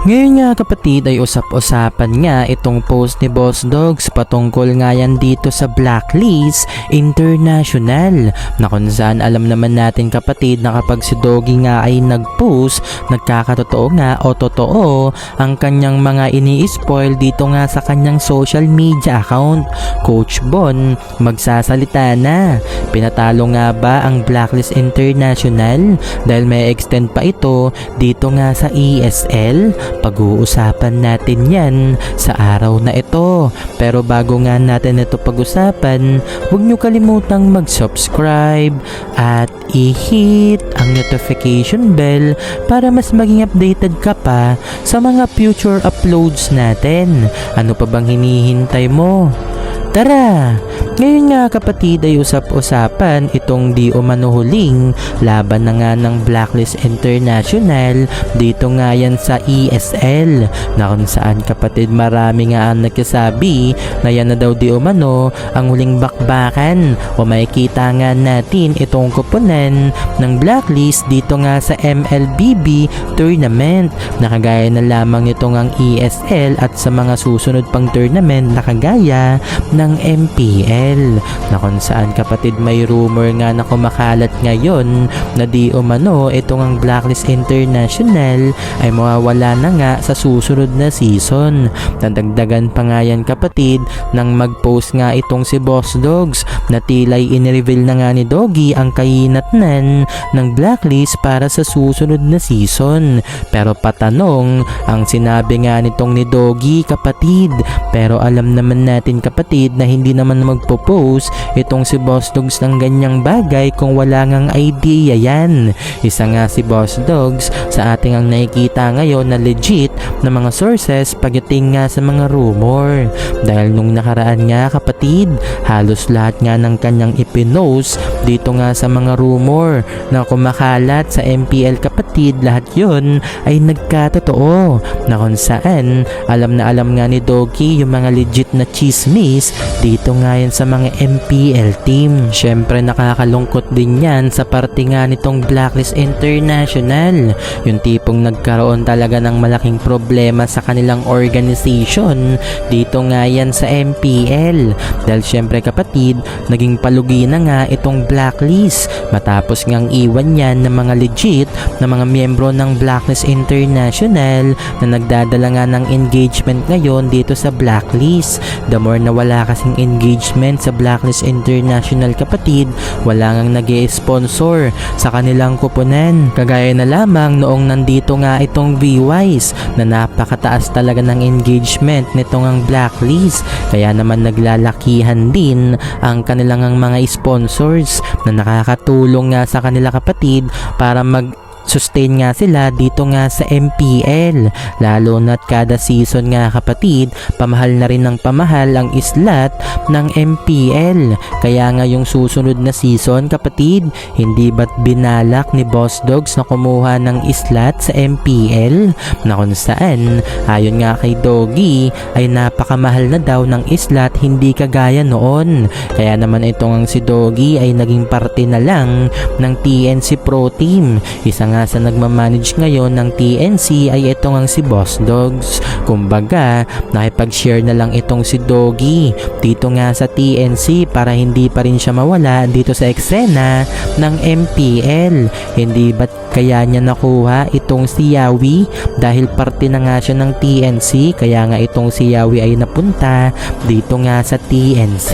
Ngayon nga kapatid ay usap-usapan nga itong post ni Boss Dogs patungkol nga yan dito sa Blacklist International na kung saan alam naman natin kapatid na kapag si Doggy nga ay nag-post, nagkakatotoo nga o totoo ang kanyang mga ini-spoil dito nga sa kanyang social media account. Coach Bon magsasalita na. Pinatalo nga ba ang Blacklist International dahil may extend pa ito dito nga sa ESL? Pag-uusapan natin yan sa araw na ito. Pero bago nga natin ito pag-usapan, huwag nyo kalimutang mag-subscribe at i-hit ang notification bell para mas maging updated ka pa sa mga future uploads natin. Ano pa bang hinihintay mo? Tara! Ngayon nga kapatid ay usap-usapan itong di umano huling laban na nga ng Blacklist International dito nga yan sa ESL na kung saan kapatid marami nga ang nagsasabi na yan na daw di umano ang huling bakbakan o makikita nga natin itong koponan ng Blacklist dito nga sa MLBB tournament na kagaya na lamang nitong ang ESL at sa mga susunod pang tournament na kagaya ng MPL na kung saan kapatid may rumor nga na kumakalat ngayon na di umano itong ang Blacklist International ay mawawala na nga sa susunod na season. Nadagdagan pa nga yan kapatid nang mag-post nga itong si Boss Dogs na tila'y in-reveal na nga ni Doggy ang kahinatnan ng Blacklist para sa susunod na season. Pero patanong ang sinabi nga nitong ni Doggy kapatid, pero alam naman natin kapatid na hindi naman magpo-post itong si Boss Dogs ng ganyang bagay kung wala ngang idea yan. Isa nga si Boss Dogs sa ating ang nakikita ngayon na legit na mga sources pagdating nga sa mga rumor. Dahil nung nakaraan nga kapatid, halos lahat nga ng kanyang ipinost dito nga sa mga rumor na kumakalat sa MPL kapatid, lahat yon ay nagkatotoo na kung saan alam na alam nga ni Doggy yung mga legit na chismis dito nga yan sa mga MPL team. Syempre nakakalungkot din yan sa parte nga nitong Blacklist International, yung tipong nagkaroon talaga ng malaking problema sa kanilang organization dito nga yan sa MPL dahil syempre kapatid naging palugi na nga itong Blacklist matapos ngang iwan yan ng mga legit na mga miyembro ng Blacklist International na nagdadala nga ng engagement ngayon dito sa Blacklist. The more na wala kasing engagement sa Blacklist International kapatid, wala ngang nag-i-sponsor sa kanilang kuponan. Kagaya na lamang noong nandito nga itong V-Wise na napakataas talaga ng engagement nitong ang Blacklist. Kaya naman naglalakihan din ang kanilang mga sponsors na nakakatulong nga sa kanila kapatid para sustain nga sila dito nga sa MPL, lalo na't kada season nga kapatid pamahal na rin ng pamahal ang slot ng MPL. Kaya nga yung susunod na season kapatid, hindi ba't binalak ni Boss Dogs na kumuha ng slot sa MPL na kung saan ayon nga kay Doggy ay napakamahal na daw ng slot, hindi kagaya noon. Kaya naman itong ang si Doggy ay naging parte na lang ng TNC Pro Team. Isa nga sa nagmamanage ngayon ng TNC ay itong ang si Boss Dogs. Kumbaga, nakipag-share na lang itong si Doggy dito nga sa TNC para hindi pa rin siya mawala dito sa eksena ng MPL. Hindi ba't kaya niya nakuha itong si Yawi dahil parte na nga siya ng TNC, kaya nga itong si Yawi ay napunta dito nga sa TNC.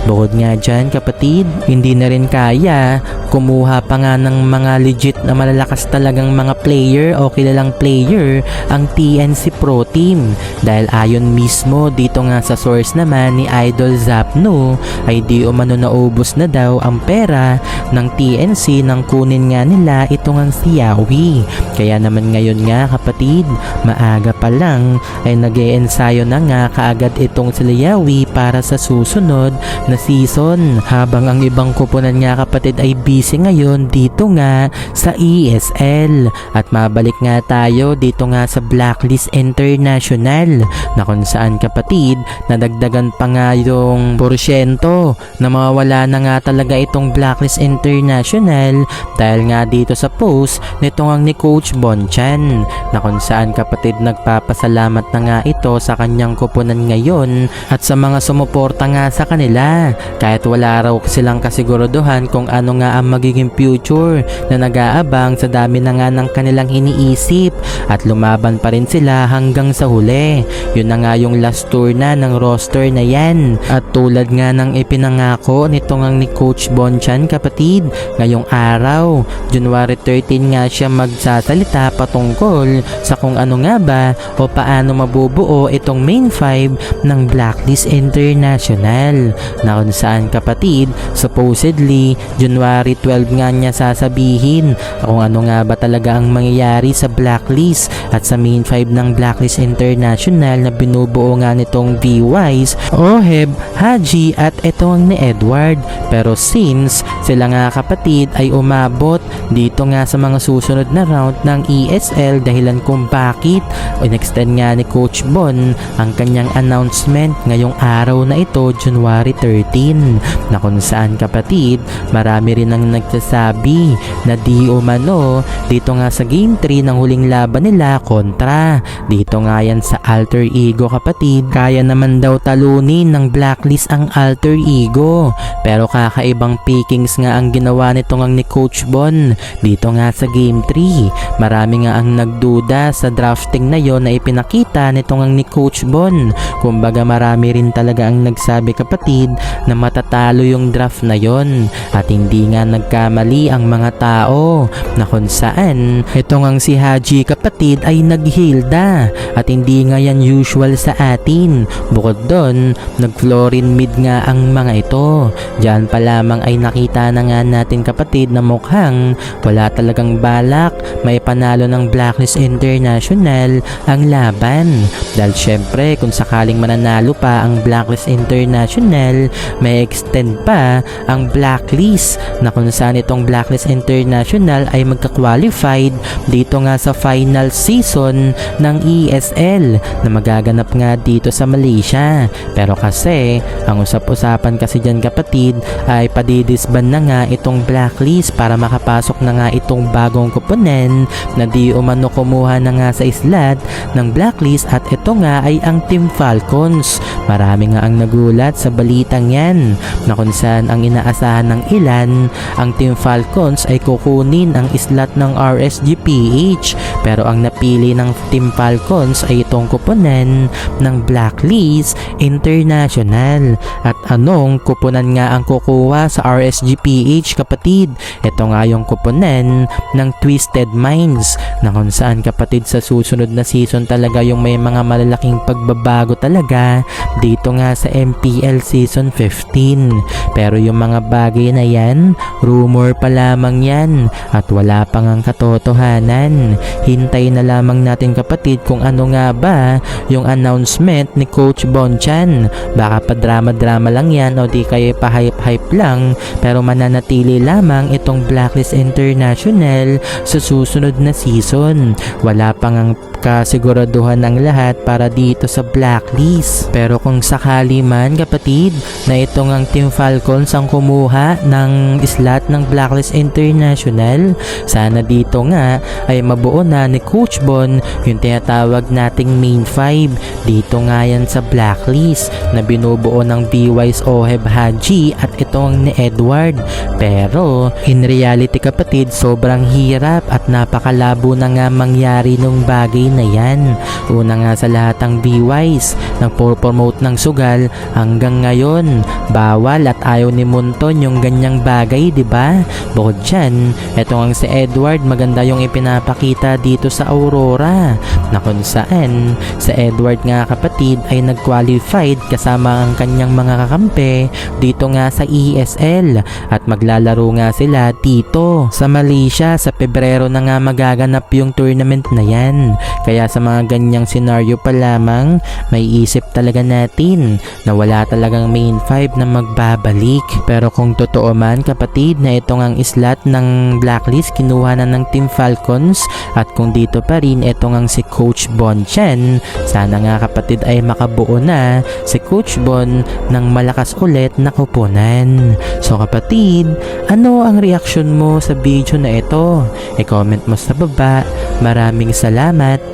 Bukod nga dyan kapatid, hindi na rin kaya kumuha pa nga ng mga legit na malalakas talagang mga player o kilalang player ang TNC Pro Team dahil ayon mismo dito nga sa source naman ni Idol Zapno ay di umano naubos na daw ang pera ng TNC nang kunin nga nila itong ang si Yawi. Kaya naman ngayon nga kapatid, maaga pa lang ay nag-e-ensayo na nga kaagad itong si Yawi para sa susunod na season, habang ang ibang kuponan nga kapatid ay busy ngayon dito nga sa ESL. At mabalik nga tayo dito nga sa Blacklist International na kung saan kapatid nadagdagan pa nga yung porsyento na mawawala na nga talaga itong Blacklist International dahil nga dito sa post nitong ang ni Coach Bonchan na na kung saan kapatid nagpapasalamat na nga ito sa kanyang koponan ngayon at sa mga sumuporta nga sa kanila kahit wala raw silang kasiguraduhan kung ano nga ang magiging future na nag-aabang sa dami na nga ng kanilang iniisip at lumaban pa rin sila hanggang sa huli. Yun na nga yung last tour na ng roster na yan at tulad nga ng ipinangako nito nga ni Coach Bonchan kapatid, ngayong araw January 13 nga siya magsasalita patungkol sa kung ano nga ba o paano mabubuo itong main 5 ng Blacklist International na kung saan kapatid supposedly January 12 nga niya sasabihin kung ano nga ba talaga ang mangyayari sa Blacklist at sa main 5 ng Blacklist International na binubuo nga nitong V-Wise, Oheb, Haji at itong ni Edward. Pero since sila nga kapatid ay umabot dito nga sa mga susunod na round ng ESL dahilan kung bakit in-extend nga ni Coach Bon ang kanyang announcement ngayong araw na ito January 13 na kung saan kapatid marami rin ang nagsasabi na di umano dito nga sa game 3 ng huling laban nila kontra dito nga yan sa Alter Ego kapatid, kaya naman daw talunin ng Blacklist ang Alter Ego pero kakaibang pickings nga ang ginawa nito nga ni Coach Bon dito nga sa game 3. Marami nga ang nagduda sa drafting na yon na ipinakita nito nga ni Coach Bon. Kumbaga marami rin talaga ang nagsabi kapatid na matatalo yung draft na yon at hindi nga nagkamali ang mga tao na kung saan ito nga si Haji kapatid ay naghilda at hindi nga yan usual sa atin. Bukod doon nag-florin mid nga ang mga ito. Diyan pa lamang ay nakita na nga natin kapatid na mukhang wala talagang balak may panalo ng Blacklist International ang laban dahil syempre kung sakaling mananalo pa ang Blacklist International may extend pa ang Blacklist na kung saan itong Blacklist International ay magka-qualified dito nga sa final season ng ESL na magaganap nga dito sa Malaysia. Pero kasi ang usap-usapan kasi dyan kapatid ay padidisban na nga itong Blacklist para makapasok na nga itong bagong koponen na di umano kumuha na nga sa slot ng Blacklist at ito nga ay ang Team Falcons. Marami nga ang nagulat sa balitang yan na kung saan ang inaasahan ng ilan ang Team Falcons ay kukunin ang slot ng RSGPH pero ang napili ng Team Falcons ay itong koponen ng Blacklist International. At anong koponan nga ang kukuha sa RSGPH kapatid? Ito nga yung koponen ng Twisted Minds na kung saan kapatid sa susunod na season talaga yung may mga malalaking pagbabago talaga dito nga sa MPL Season 15. Pero yung mga bagay na yan, rumor pa lamang yan at wala pang ang katotohanan. Hintay na lamang natin kapatid kung ano nga ba yung announcement ni Coach Bonchan. Baka pa drama-drama lang yan o di kayo pa hype-hype lang pero mananatili lamang itong Blacklist International sa susunod na season. Wala pang ang kasiguraduhan ng lahat para dito sa Blacklist. Pero kung sakali man kapatid na itong ang Team Falcons ang kumuha ng slot ng Blacklist International, sana dito nga ay mabuo na ni Coach Bon yung tinatawag nating main 5 dito nga yan sa Blacklist na binubuo ng B-Wise, Oheb, Haji at itong ni Edward. Pero in reality kapatid sobrang hirap at napakalabo na nga mangyari nung bagay na yan. Una nga sa lahat ang B-Wise nagpo-promote ng sugal hanggang ngayon bawal at ayaw ni Munton yung ganyang bagay, diba? Bukod dyan, eto ang si Edward maganda yung ipinapakita dito sa Aurora na kung saan sa Edward nga kapatid ay nag-qualified kasama ang kanyang mga kakampi dito nga sa ESL at maglalaro nga sila dito sa Malaysia sa Pebrero na nga magaganap yung tournament na yan. Kaya sa mga ganyang senaryo pa lamang may isip talaga natin na wala talagang main 5 na magbabalik. Pero kung totoo man kapatid na itong ang slot ng Blacklist kinuha na ng Team Falcons at kung dito pa rin itong ang si Coach Bonchan, Sana nga kapatid ay makabuo na si Coach Bon ng malakas ulit na kupunan. So kapatid, ano ang reaksyon mo sa video na ito? I-comment mo sa baba. Maraming salamat.